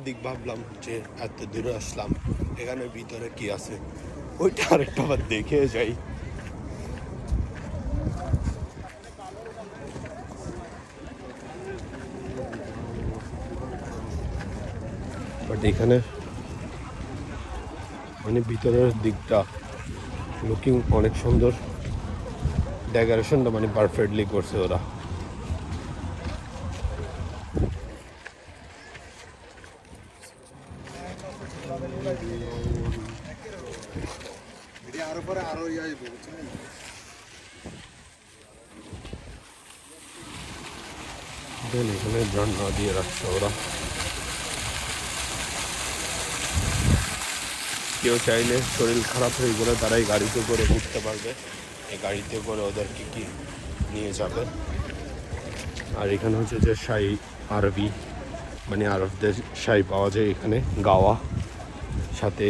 দিক ভাবলাম যে এত দূরে আসলাম, এখানে ভিতরে কি আছে ওইটা আরেকটা বার দেখে যাই। বাট এখানে মানে ভিতরের দিকটা লুকিং অনেক সুন্দর, ডেকোরেশনটা মানে পারফেক্টলি করছে ওরা। এখানে ঝর্ণা দিয়ে রাখছে ওরা। কেউ চাইলে শরীর খারাপ হয়ে গেলে তারাই গাড়িতে করে উঠতে পারবে, এই গাড়িতে করে ওদেরকে কি নিয়ে যাবে। আর এখানে হচ্ছে যে শাহী আরবি, মানে আরবদের শাহী পাওয়া যায় এখানে, গাওয়া সাথে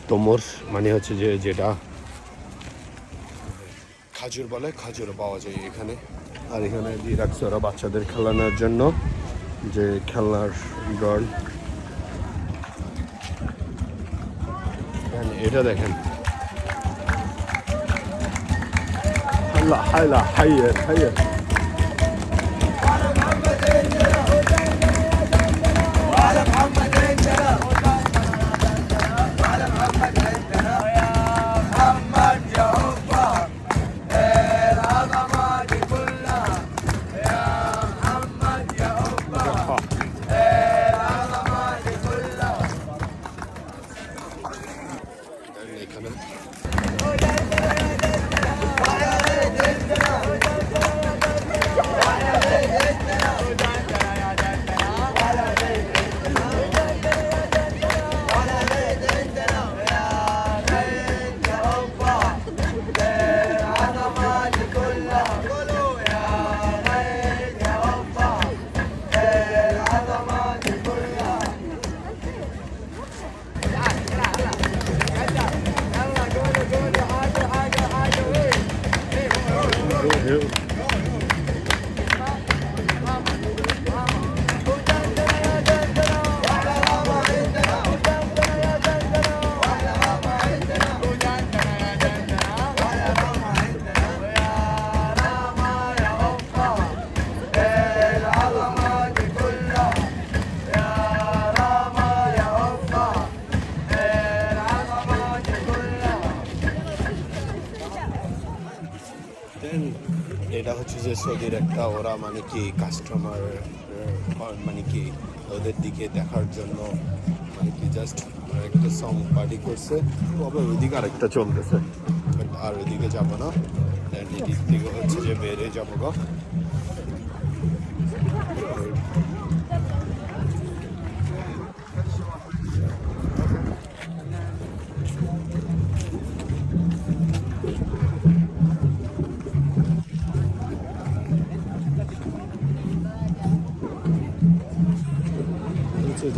তোমর, মানে হচ্ছে যে যেটা খাজুর বলে, খাজুরও পাওয়া যায় এখানে। আর এখানে দিয়ে রাখছে ওরা বাচ্চাদের খেলানোর জন্য যে খেলনার ডল। এটা দেখেন, হাল্লা হাইলা হাইয়ের হাইয়ের এখানে এটা হচ্ছে যে সৌদির একটা ওরা মানে কি কাস্টমার মানে কি ওদের দিকে দেখার জন্য মানে কি জাস্ট একটা সং পার্টি করছে, আবার ওইদিকে আরেকটা চলতেছে, আর ওইদিকে যাবো না, এদিক থেকে হচ্ছে যে বেড়ে যাবো গা।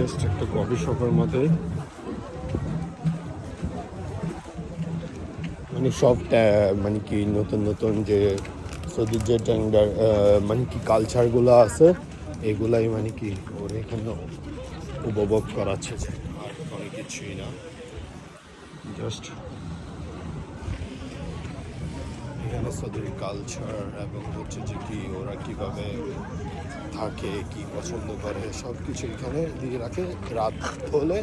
জাস্ট একটা কফি শপের মধ্যে মানে সব মানে কি নতুন নতুন যে সৌদির যে মানে কি কালচারগুলো আছে এগুলাই মানে কি ওরা এখানে উপভোগ করাচ্ছে, আর কোনো কিছুই না। জাস্ট এখানে সৌদির কালচার এবং হচ্ছে যে কি ওরা কিভাবে থাকে, কি পছন্দ করে, সব কিছু এখানে দিয়ে রাখে। রাত হলে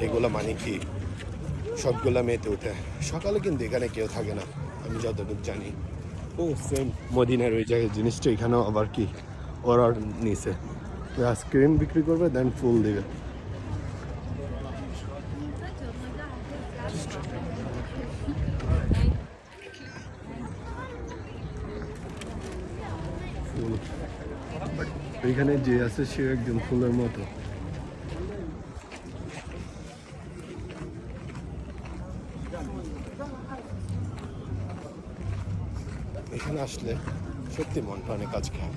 এগুলো মানে কি সবগুলো মেতে ওঠে। সকালে কিন্তু এখানে কেউ থাকে না আমি যতটুকু জানি। ও সেম মদিনার ওই জায়গায় জিনিসটা এখানেও আবার কি ওরা নিচে আইসক্রিম বিক্রি করবে, দেন ফুল দিবে। এখানে যে আছে সে একজন ফুলের মতো। এখানে আসলে সত্যি মনটা অনেক কাজ খায়।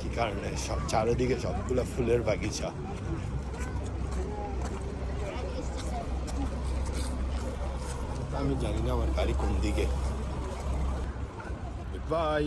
কি কারণে সব চারিদিকে সবগুলো ফুলের বাগিচা। আমি জানি না আমার গাড়ি কোন দিকে। বাই।